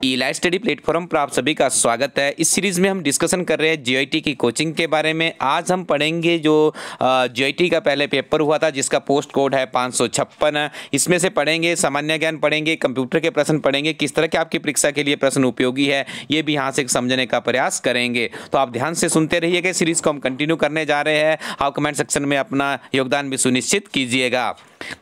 Elite study platform पर आप सभी का स्वागत है। इस सीरीज़ में हम डिस्कशन कर रहे हैं जीआईटी की कोचिंग के बारे में। आज हम पढ़ेंगे जो जीआईटी का पहले पेपर हुआ था जिसका पोस्ट कोड है 556। इसमें से पढ़ेंगे सामान्य ज्ञान, पढ़ेंगे कंप्यूटर के प्रश्न, पढ़ेंगे किस तरह के आपकी परीक्षा के लिए प्रश्न उपयोगी है, ये भी यहाँ से समझने का प्रयास करेंगे। तो आप ध्यान से सुनते रहिएगा। सीरीज़ को हम कंटिन्यू करने जा रहे हैं। आप कमेंट सेक्शन में अपना योगदान भी सुनिश्चित कीजिएगा।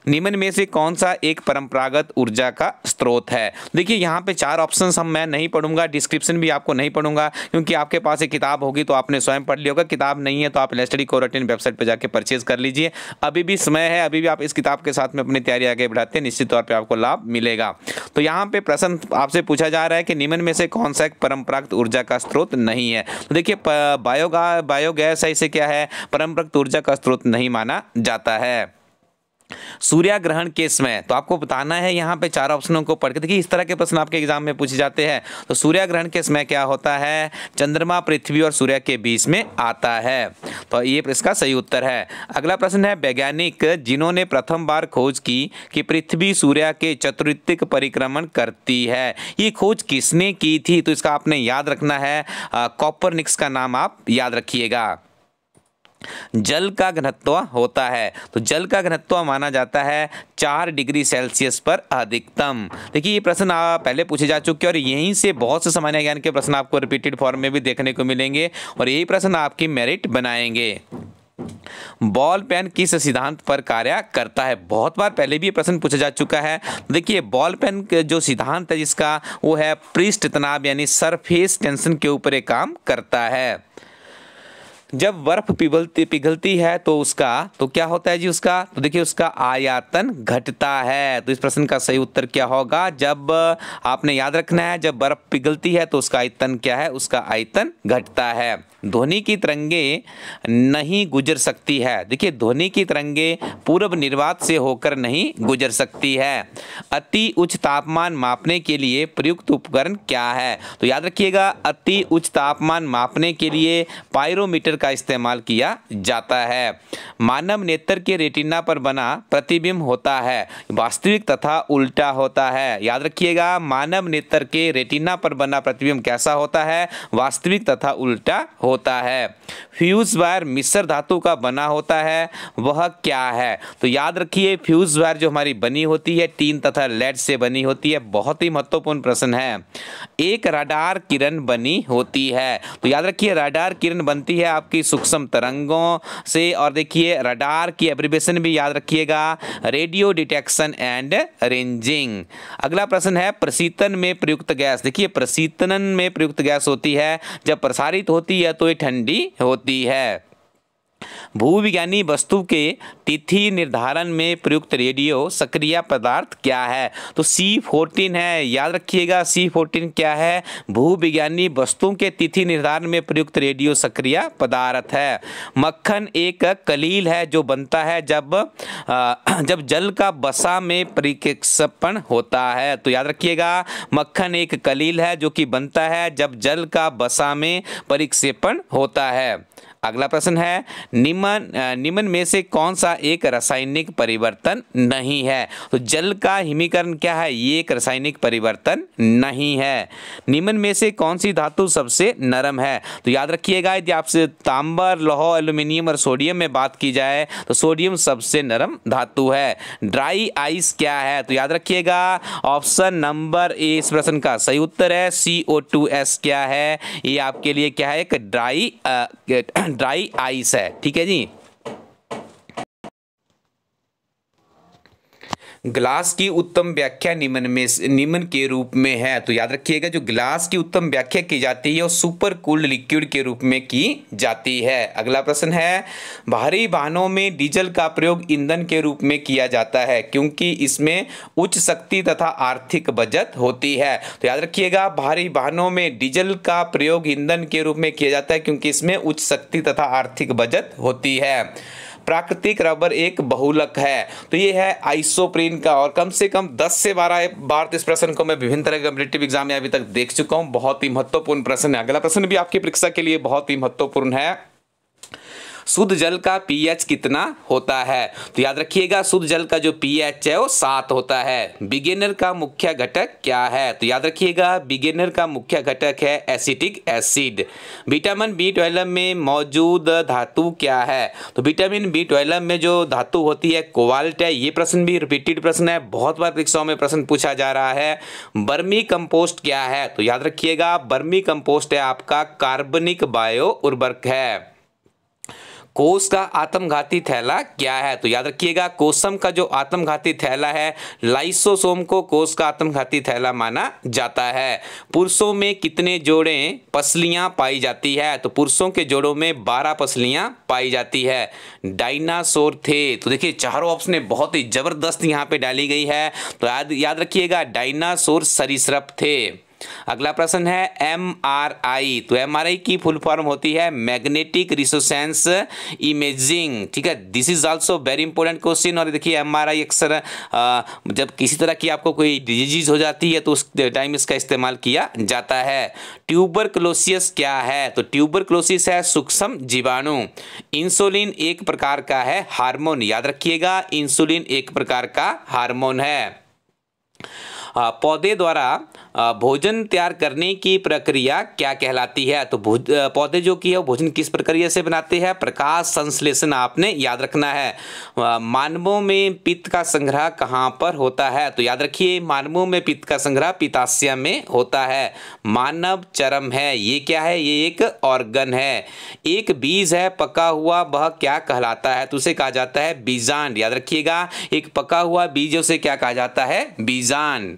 निम्न में से कौन सा एक परंपरागत ऊर्जा का स्रोत है? देखिए यहाँ पे 4 ऑप्शंस मैं नहीं पढ़ूंगा, डिस्क्रिप्शन भी आपको नहीं पढ़ूंगा, क्योंकि आपके पास एक किताब होगी तो आपने स्वयं पढ़ लिया होगा। किताब नहीं है तो आप इलाइट स्टडी कोर वेबसाइट पर जाकर परचेज कर लीजिए। अभी भी समय है, अभी भी आप इस किताब के साथ में अपनी तैयारी आगे बढ़ाते हैं, निश्चित तौर पर आपको लाभ मिलेगा। तो यहाँ पे प्रश्न आपसे पूछा जा रहा है कि निम्न में से कौन सा एक परंपरागत ऊर्जा का स्रोत नहीं है? तो देखिए बायोगैस है, इसे क्या है, परंपरागत ऊर्जा का स्रोत नहीं माना जाता है। सूर्य ग्रहण के समय, तो आपको बताना है यहाँ पे 4 ऑप्शनों को पढ़ के। देखिए इस तरह के प्रश्न आपके एग्जाम में पूछे जाते हैं। तो सूर्य ग्रहण के समय क्या होता है? चंद्रमा पृथ्वी और सूर्य के बीच में आता है। तो ये इसका सही उत्तर है। अगला प्रश्न है, वैज्ञानिक जिन्होंने प्रथम बार खोज की कि पृथ्वी सूर्य के चतुर्युगिक परिक्रमण करती है, ये खोज किसने की थी? तो इसका आपने याद रखना है, कोपरनिकस का नाम आप याद रखिएगा। जल का घनत्व होता है, तो जल का घनत्व माना जाता है 4 डिग्री सेल्सियस पर अधिकतम। देखिए ये प्रश्न पहले पूछे जा चुके हैं और यहीं से बहुत से सामान्य ज्ञान के प्रश्न आपको रिपीटेड फॉर्म में भी देखने को मिलेंगे और यही प्रश्न आपकी मेरिट बनाएंगे। बॉल पेन किस सिद्धांत पर कार्य करता है? बहुत बार पहले भी ये प्रश्न पूछा जा चुका है। देखिए बॉल पेन जो सिद्धांत है जिसका, वो है पृष्ठ तनाव यानी सरफेस टेंशन के ऊपर एक काम करता है। जब बर्फ पिघलती है तो क्या होता है जी उसका? तो देखिए उसका आयतन घटता है। तो इस प्रश्न का सही उत्तर क्या होगा? जब आपने याद रखना है, जब बर्फ पिघलती है तो उसका आयतन क्या है? उसका आयतन घटता है। ध्वनि की तरंगे नहीं गुजर सकती है। देखिए ध्वनि की तरंगे पूर्व निर्वात से होकर नहीं गुजर सकती है। अति उच्च तापमान मापने के लिए प्रयुक्त उपकरण क्या है? तो याद रखिएगा, अति उच्च तापमान मापने के लिए पायरोमीटर का इस्तेमाल किया जाता है। मानव नेत्र के रेटिना पर बना प्रतिबिंब होता है, वास्तविक तथा उल्टा होता है। याद रखिएगा, मानव नेत्र के रेटिना पर बना प्रतिबिंब कैसा होता है? वास्तविक तथा उल्टा होता है। फ्यूज वायर मिश्र धातु का बना होता है, वह क्या है? तो याद रखिए, फ्यूज वायर जो हमारी बनी होती है टीन तथा लेड से बनी होती है। बहुत ही महत्वपूर्ण प्रश्न है। एक रडार किरण बनी होती है, तो याद रखिए रडार किरण बनती है आपकी सूक्ष्म तरंगों से। और देखिए रडार की एब्रिविएशन भी याद रखिएगा, रेडियो डिटेक्शन एंड रेंजिंग। अगला प्रश्न है, प्रशीतन में प्रयुक्त गैस। देखिए प्रशीतन में प्रयुक्त गैस होती है जब प्रसारित होती है तो ये ठंडी होती है। भूविज्ञानी वस्तु के तिथि निर्धारण में प्रयुक्त रेडियो सक्रिय पदार्थ क्या है? तो C14 है। याद रखिएगा C14 क्या है? भूविज्ञानी वस्तु के तिथि निर्धारण में प्रयुक्त रेडियो सक्रिय पदार्थ है। मक्खन एक कलील है जो बनता है जब जल का वसा में परिक्षेपण होता है। तो याद रखिएगा, मक्खन एक कलील है जो कि बनता है जब जल का वसा में परिक्षेपण होता है। अगला प्रश्न है, निम्न में से कौन सा एक रासायनिक परिवर्तन नहीं है? तो जल का हिमीकरण क्या है? ये एक रासायनिक परिवर्तन नहीं है। निम्न में से कौन सी धातु सबसे नरम है? तो याद रखिएगा, यदि आपसे तांबर, लौह, एल्यूमिनियम और सोडियम में बात की जाए तो सोडियम सबसे नरम धातु है। ड्राई आइस क्या है? तो याद रखिएगा, ऑप्शन नंबर ए इस प्रश्न का सही उत्तर है। CO2S क्या है? ये आपके लिए क्या है? एक ड्राई आइस है। ठीक है जी। ग्लास की उत्तम व्याख्या निम्न के रूप में है। तो याद रखिएगा, जो ग्लास की उत्तम व्याख्या की जाती है वो सुपर कूल्ड लिक्विड के रूप में की जाती है। अगला प्रश्न है, भारी वाहनों में डीजल का प्रयोग ईंधन के रूप में किया जाता है क्योंकि इसमें उच्च शक्ति तथा आर्थिक बचत होती है। तो याद रखिएगा, भारी वाहनों में डीजल का प्रयोग ईंधन के रूप में किया जाता है क्योंकि इसमें उच्च शक्ति तथा आर्थिक बचत होती है। प्राकृतिक रबर एक बहुलक है, तो ये है आइसोप्रीन का। और कम से कम 10 से 12 बार इस प्रश्न को मैं विभिन्न तरह के कॉम्पिटिटिव एग्जाम में अभी तक देख चुका हूं। बहुत ही महत्वपूर्ण प्रश्न है। अगला प्रश्न भी आपकी परीक्षा के लिए बहुत ही महत्वपूर्ण है। शुद्ध जल का पीएच कितना होता है? तो याद रखिएगा शुद्ध जल का जो पीएच है वो 7 होता है। बिगेनर का मुख्य घटक क्या है? तो याद रखिएगा बिगेनर का मुख्य घटक है एसिटिक एसिड। विटामिन B12 में मौजूद धातु क्या है? तो विटामिन B12 में जो धातु होती है कोबाल्ट है। ये प्रश्न भी रिपीटेड प्रश्न है, बहुत बार परीक्षाओं में प्रश्न पूछा जा रहा है। बर्मी कंपोस्ट क्या है? तो याद रखिएगा बर्मी कंपोस्ट है आपका कार्बनिक बायो उर्वरक है। कोष का आत्मघाती थैला क्या है? तो याद रखिएगा कोशम का जो आत्मघाती थैला है लाइसोसोम को कोष का आत्मघाती थैला माना जाता है। पुरुषों में कितने जोड़े पसलियां पाई जाती है? तो पुरुषों के जोड़ों में 12 पसलियां पाई जाती है। डायनासोर थे, तो देखिए चारों ऑप्शन बहुत ही जबरदस्त यहाँ पे डाली गई है। तो याद रखिएगा डायनासोर सरीसृप थे। अगला प्रश्न है MRI। तो MRI की फुल फॉर्म होती है मैग्नेटिक रिसोनेंस इमेजिंग। ठीक है, this is also very important question. और देखिए MRI अक्सर जब किसी तरह की आपको कोई डिजीज हो जाती है तो उस टाइम इसका इस्तेमाल किया जाता है। ट्यूबरक्लोसिस क्या है? तो ट्यूबरक्लोसिस है सूक्ष्म जीवाणु। इंसुलिन एक प्रकार का है हार्मोन। याद रखिएगा इंसुलिन एक प्रकार का हार्मोन है। पौधे द्वारा भोजन तैयार करने की प्रक्रिया क्या कहलाती है? तो पौधे जो कि है वो भोजन किस प्रक्रिया से बनाते हैं? प्रकाश संश्लेषण आपने याद रखना है। मानवों में पित्त का संग्रह कहाँ पर होता है? तो याद रखिए मानवों में पित्त का संग्रह पित्ताशय में होता है। मानव चर्म है, ये क्या है? ये एक ऑर्गन है। एक बीज है पका हुआ, वह क्या कहलाता है? तो उसे कहा जाता है बीजांड। याद रखिएगा एक पका हुआ बीज उसे क्या कहा जाता है? बीजांड।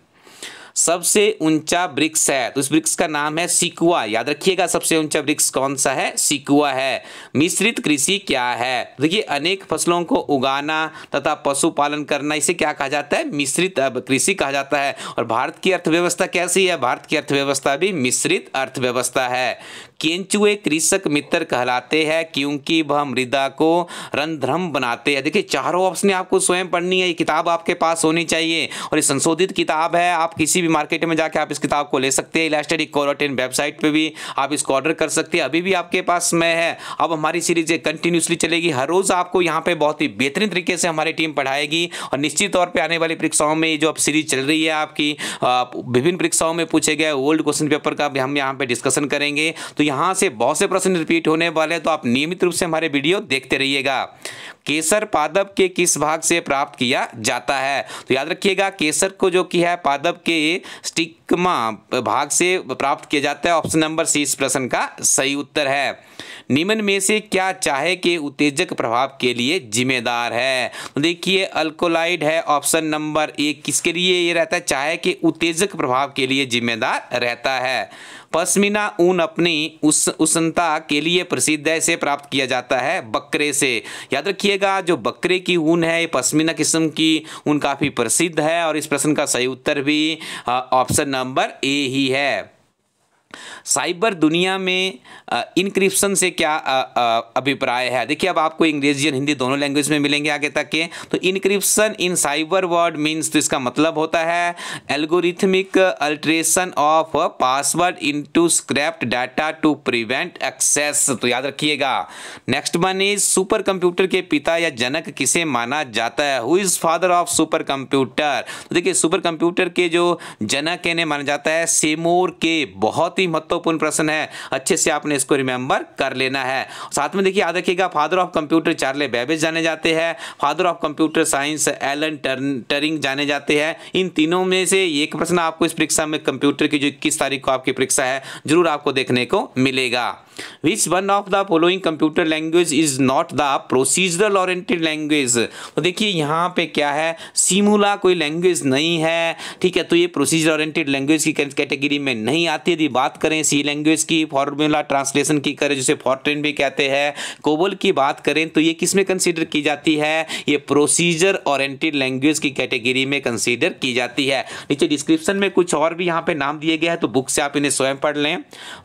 सबसे ऊंचा वृक्ष है, तो इस वृक्ष का नाम है सिकुआ। याद रखिएगा सबसे ऊंचा वृक्ष कौन सा है? सिकुआ है। मिश्रित कृषि क्या है? देखिए अनेक फसलों को उगाना तथा पशुपालन करना, इसे क्या कहा जाता है? मिश्रित कृषि कहा जाता है। और भारत की अर्थव्यवस्था कैसी है? भारत की अर्थव्यवस्था भी मिश्रित अर्थव्यवस्था है। केंचुए कृषक मित्र कहलाते हैं क्योंकि वह मृदा को रंध्रम बनाते हैं। देखिए चारों ऑप्शन आपको स्वयं पढ़नी है, ये किताब आपके पास होनी चाहिए और ये संशोधित किताब है। आप किसी भी मार्केट में जाके आप इस किताब को ले सकते हैं। इलास्टिक कोरोटिन वेबसाइट पे भी आप इसको ऑर्डर कर सकते हैं, अभी भी आपके पास में है। अब हमारी सीरीज कंटिन्यूसली चलेगी, हर रोज आपको यहाँ पे बहुत ही बेहतरीन तरीके से हमारी टीम पढ़ाएगी और निश्चित तौर पर आने वाली परीक्षाओं में जो अब सीरीज चल रही है आपकी विभिन्न परीक्षाओं में पूछे गए ओल्ड क्वेश्चन पेपर का भी हम यहाँ पे डिस्कशन करेंगे। तो यहाँ से बहुत से प्रश्न रिपीट होने वाले हैं, तो आप नियमित रूप से हमारे वीडियो देखते रहिएगा। केसर पादप के किस भाग से प्राप्त किया जाता है? तो याद रखिएगा केसर को जो कि है पादप के स्टिग्मा भाग से प्राप्त किया जाता है। ऑप्शन नंबर सी इस प्रश्न का सही उत्तर है। निम्न में से क्या चाहे के उत्तेजक प्रभाव के लिए जिम्मेदार है? तो देखिए अल्कोलाइड है ऑप्शन नंबर 1, किसके लिए ये रहता है? चाहे के उत्तेजक प्रभाव के लिए जिम्मेदार रहता है। पश्मीना ऊन अपनी उष्णता के लिए प्रसिद्ध है, इसे प्राप्त किया जाता है बकरे से। याद रखिएगा जो बकरे की ऊन है ये पश्मीना किस्म की ऊन काफी प्रसिद्ध है और इस प्रश्न का सही उत्तर भी ऑप्शन नंबर ए ही है। साइबर दुनिया में इनक्रिप्शन से क्या अभिप्राय है? देखिए अब आपको अंग्रेजी और हिंदी दोनों लैंग्वेज में मिलेंगे आगे तक के। तो encryption in cyber world means, तो इसका मतलब होता है algorithmic alteration of password into scrapped data to prevent access. तो याद रखिएगा। Next one is super computer के पिता या जनक किसे माना जाता है? Who is father of super computer? तो देखिए सुपर कंप्यूटर के जो जनक है माना जाता है सेमोर के। बहुत ही महत्वपूर्ण प्रश्न है, अच्छे से आपने इसको रिमेंबर कर लेना है। साथ में देखिए याद रखिएगा father of computer Charles Babbage जाने जाते हैं, father of computer science Alan Turing जाने जाते हैं। इन तीनों में से एक प्रश्न आपको इस परीक्षा में कंप्यूटर की जो 21 तारीख को आपकी परीक्षा है जरूर आपको देखने को मिलेगा। Which one of the following computer language is not the procedural oriented language? तो देखिए यहाँ पे क्या है, सिमुला कोई लैंग्वेज नहीं है, ठीक है, तो ये प्रोसीजर ओरिएंटेड लैंग्वेज की कैटेगरी में नहीं आती। यदि बात करें सी लैंग्वेज की, फॉर्मूला ट्रांसलेशन की करें जिसे फॉर्ट्रेन भी कहते हैं, कोबोल की बात करें तो ये किस में कंसीडर की जाती है? ये प्रोसीजर ओरिएंटेड लैंग्वेज की कैटेगरी में कंसीडर की जाती है। नीचे डिस्क्रिप्शन में कुछ और भी यहाँ पे नाम दिए गए हैं, तो बुक से आप इन्हें स्वयं पढ़ लें।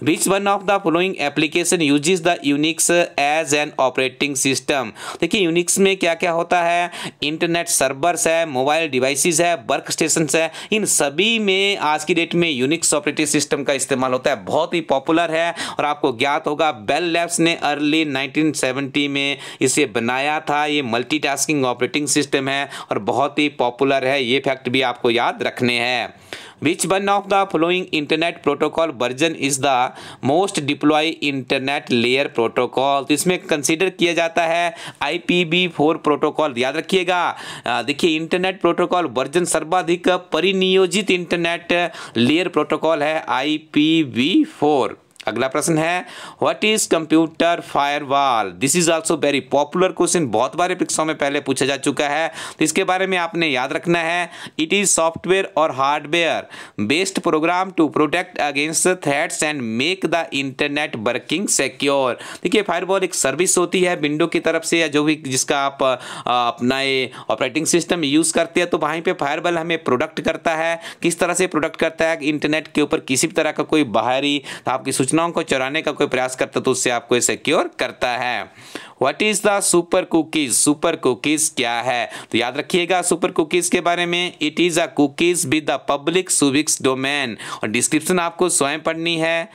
Which one of the following application uses the Unix as an operating system. देखिए यूनिक्स में क्या क्या होता है, इंटरनेट सर्वर्स है, मोबाइल डिवाइसेस है, वर्क स्टेशन है, इन सभी में आज की डेट में यूनिक्स ऑपरेटिंग सिस्टम का इस्तेमाल होता है। बहुत ही पॉपुलर है और आपको ज्ञात होगा बेल लैब्स ने अर्ली 1970 में इसे बनाया था। ये मल्टीटास्किंग ऑपरेटिंग सिस्टम है और बहुत ही पॉपुलर है, ये फैक्ट भी आपको याद रखने हैं। Which one of the following internet protocol version is the most deployed internet layer protocol? तो इसमें कंसीडर किया जाता है IPv4 प्रोटोकॉल। याद रखिएगा, देखिए इंटरनेट प्रोटोकॉल वर्जन सर्वाधिक परिनियोजित इंटरनेट लेयर प्रोटोकॉल है IPv4। अगला प्रश्न है what is computer firewall. This is also very popular question, बहुत बार परीक्षाओं में पहले पूछा जा चुका है, तो इसके बारे में आपने याद रखना है। इट इज सॉफ्टवेयर और hardware based program to protect against threats and make the internet working secure. देखिए फायरवॉल एक सर्विस होती है विंडो की तरफ से या जो भी जिसका आप अपना ये ऑपरेटिंग सिस्टम यूज करते हैं, तो वहीं पे फायरवॉल हमें प्रोटेक्ट करता है। किस तरह से प्रोटेक्ट करता है, इंटरनेट के ऊपर किसी भी तरह का कोई बाहरी आपकी सूचनाओं को चुराने का कोई प्रयास करता तो उससे आपको सिक्योर करता है। What is the super cookies. Super cookies क्या है, तो याद रखिएगा सुपर कुकीज के बारे में, it is a cookies with the public suffix domain, और डिस्क्रिप्शन आपको स्वयं पढ़नी है।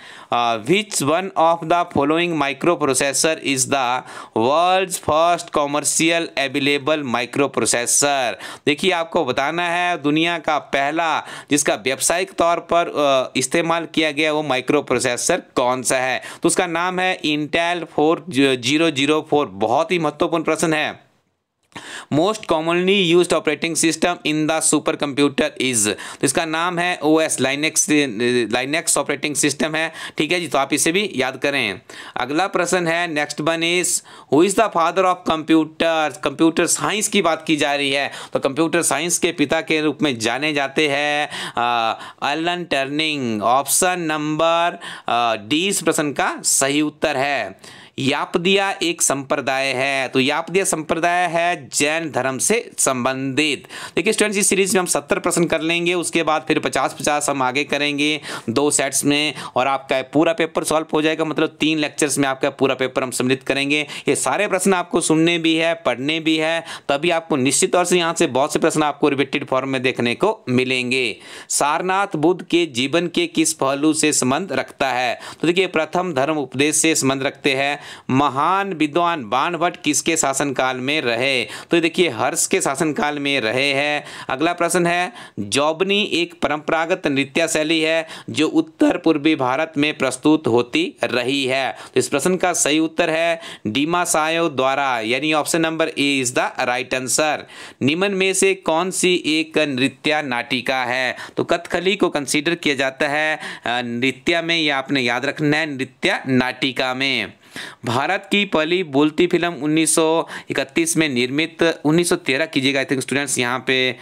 Which one of the following micro processor is the world's first commercial available micro processor. देखिए आपको बताना है दुनिया का पहला जिसका व्यावसायिक तौर पर इस्तेमाल किया गया वो माइक्रो प्रोसेसर कौन सा है, तो उसका नाम है इंटेल 4004। बहुत ही महत्वपूर्ण प्रश्न है। Most commonly used operating system in the super computer is, तो इसका नाम है OS लाइनेक्स ऑपरेटिंग सिस्टम है। ठीक है जी, तो आप इसे भी याद करें। अगला प्रश्न है next one is who is the father of computer. Computer science की बात की जा रही है, तो कंप्यूटर साइंस के पिता के रूप में जाने जाते हैं Alan Turing. Option number D इस प्रश्न का सही उत्तर है। यापदिया एक संप्रदाय है, तो यापदिया संप्रदाय है जैन धर्म से संबंधित। देखिए स्टूडेंट्स इस सीरीज में हम 70 प्रश्न कर लेंगे, उसके बाद फिर 50-50 हम आगे करेंगे 2 सेट्स में, और आपका पूरा पेपर सॉल्व हो जाएगा। मतलब 3 लेक्चर्स में आपका पूरा पेपर हम सम्मिलित करेंगे। ये सारे प्रश्न आपको सुनने भी है, पढ़ने भी है, तभी आपको निश्चित तौर से यहाँ से बहुत से प्रश्न आपको रिपीटेड फॉर्म में देखने को मिलेंगे। सारनाथ बुद्ध के जीवन के किस पहलू से संबंध रखता है, तो देखिए प्रथम धर्म उपदेश से संबंध रखते हैं। महान विद्वान बाणभट्ट किसके शासनकाल में रहे, तो देखिए हर्ष के शासनकाल में रहे हैं। अगला प्रश्न है जौबनी एक परंपरागत नृत्य शैली है जो उत्तर पूर्वी भारत में प्रस्तुत होती रही है, तो इस प्रश्न का सही उत्तर है डिमासायो द्वारा, यानी option number A is the right answer. निम्न में से कौन सी एक नृत्य नाटिका है, तो कथकली को कंसीडर किया जाता है नृत्य में, यह आपने याद रखना है नृत्य नाटिका में। भारत की पहली बोलती फिल्म 1931 में निर्मित, 1913 कीजिएगा आई थिंक स्टूडेंट्स, यहाँ पे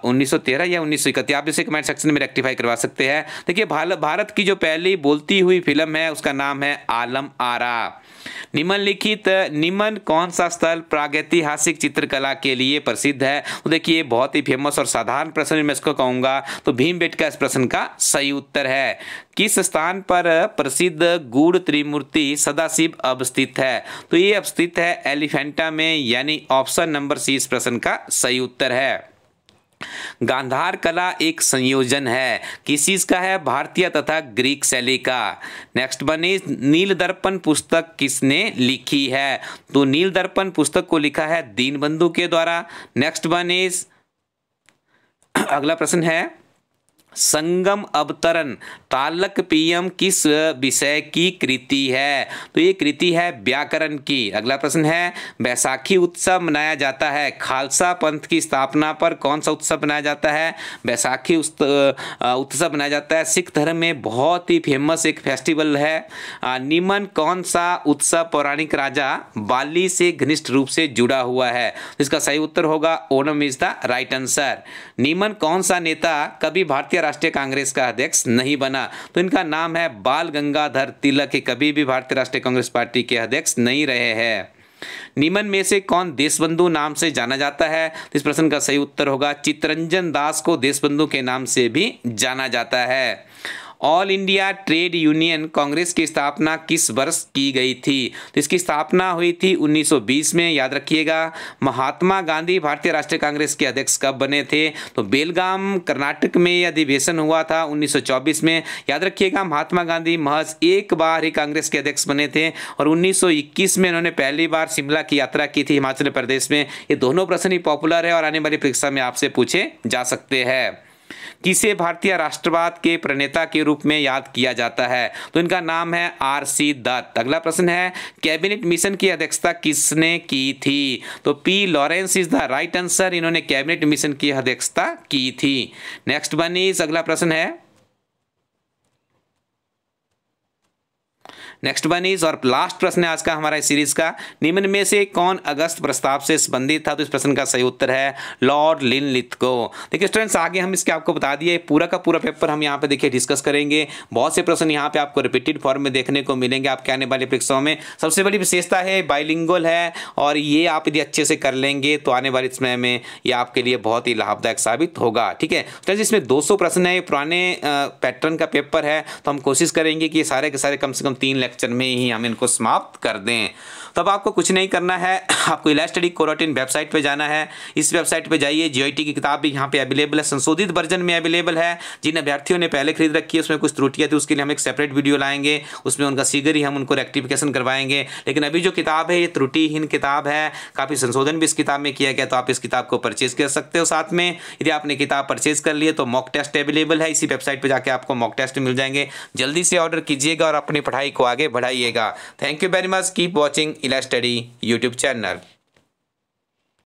1913 या 1931 आप इसे कमेंट सेक्शन में रेक्टिफाई करवा सकते हैं। देखिए भारत की जो पहली बोलती हुई फिल्म है उसका नाम है आलम आरा। निम्न कौन सा स्थल प्रागैतिहासिक चित्रकला के लिए प्रसिद्ध है, तो देखिए बहुत ही फेमस और साधारण प्रश्न मैं इसको कहूँगा, तो भीमबेटका इस प्रश्न का सही उत्तर है। किस स्थान पर प्रसिद्ध गूढ़ त्रिमूर्ति सदाशिव अवस्थित है, तो ये अवस्थित है एलिफेंटा में, यानी ऑप्शन नंबर सी इस प्रश्न का सही उत्तर है। गांधार कला एक संयोजन है, किस चीज का है, भारतीय तथा ग्रीक शैली का। नेक्स्ट वन इज नील दर्पण पुस्तक किसने लिखी है, तो नील दर्पण पुस्तक को लिखा है दीनबंधु के द्वारा। नेक्स्ट वन इज अगला प्रश्न है संगम अवतरण तालक पीयम किस विषय की कृति है, तो ये कृति है व्याकरण की। अगला प्रश्न है बैसाखी उत्सव मनाया जाता है, खालसा पंथ की स्थापना पर कौन सा उत्सव मनाया जाता है, बैसाखी उत्सव मनाया जाता है। सिख धर्म में बहुत ही फेमस एक फेस्टिवल है। निम्न कौन सा उत्सव पौराणिक राजा बाली से घनिष्ठ रूप से जुड़ा हुआ है, इसका सही उत्तर होगा Onam is the right answer. निम्न कौन सा नेता कभी भारतीय राष्ट्रीय कांग्रेस का अध्यक्ष नहीं बना, तो इनका नाम है बाल गंगाधर तिलक, के कभी भी भारतीय राष्ट्रीय कांग्रेस पार्टी के अध्यक्ष नहीं रहे हैं। निम्न में से कौन देशबंधु नाम से जाना जाता है, तो इस प्रश्न का सही उत्तर होगा चित्तरंजन दास को देशबंधु के नाम से भी जाना जाता है। All India trade union Congress की स्थापना किस वर्ष की गई थी? तो इसकी स्थापना हुई थी 1920 में, याद रखिएगा। महात्मा गांधी भारतीय राष्ट्रीय कांग्रेस के अध्यक्ष कब बने थे? तो बेलगाम कर्नाटक में यह अधिवेशन हुआ था 1924 में, याद रखिएगा। महात्मा गांधी महज एक बार ही कांग्रेस के अध्यक्ष बने थे और 1921 में इन्होंने पहली बार शिमला की यात्रा की थी हिमाचल प्रदेश में। ये दोनों प्रश्न ही पॉपुलर है और आने वाली परीक्षा में आपसे पूछे जा सकते हैं। किसे भारतीय राष्ट्रवाद के प्रणेता के रूप में याद किया जाता है? तो इनका नाम है आर.सी. दत्त। अगला प्रश्न है, कैबिनेट मिशन की अध्यक्षता किसने की थी? तो P. Lawrence is the right answer. इन्होंने कैबिनेट मिशन की अध्यक्षता की थी। नेक्स्ट वन इज, अगला प्रश्न है, नेक्स्ट वन इज और लास्ट प्रश्न है आज का हमारा इस सीरीज का, निम्न में से कौन अगस्त प्रस्ताव से संबंधित था? तो इस प्रश्न का सही उत्तर है लॉर्ड लिनलिथगो। देखिए स्टूडेंट्स, आगे हम इसके आपको बता दिए, पूरा का पूरा पेपर हम यहाँ पे देखिए डिस्कस करेंगे। बहुत से प्रश्न यहाँ पे आपको रिपीटेड फॉर्म में देखने को मिलेंगे आपके आने वाली परीक्षाओं में। सबसे बड़ी विशेषता है बाइलिंगुअल है और ये आप यदि अच्छे से कर लेंगे तो आने वाले समय में ये आपके लिए बहुत ही लाभदायक साबित होगा। ठीक है स्टूडेंट्स, इसमें 200 प्रश्न है, पुराने पैटर्न का पेपर है, तो हम कोशिश करेंगे कि ये सारे के सारे कम से कम 3 लेक्चर में ही हम इनको समाप्त कर दें। तब आपको कुछ नहीं करना है, आपको इलाज स्टडी कोरोटिन वेबसाइट पे जाना है। इस वेबसाइट पे जाइए, जीआईटी की किताब भी यहाँ पे अवेलेबल है, संशोधित वर्जन में अवेलेबल है। जिन अभ्यर्थियों ने पहले खरीद रखी है उसमें कुछ त्रुटियां थी, उसके लिए हम एक सेपरेट वीडियो लाएंगे, उसमें उनका शीघ्र ही हम उनको रेक्टिफिकेशन करवाएंगे। लेकिन अभी जो किताब है ये त्रुटिहीन किताब है, काफ़ी संशोधन भी इस किताब में किया गया, तो आप इस किताब को परचेज कर सकते हो। साथ में यदि आपने किताब परचेज कर लिए तो मॉक टेस्ट अवेलेबल है, इसी वेबसाइट पर जाकर आपको मॉक टेस्ट मिल जाएंगे। जल्दी से ऑर्डर कीजिएगा और अपनी पढ़ाई को आगे बढ़ाइएगा। Thank you very much, keep watching Ilaj study YouTube channel.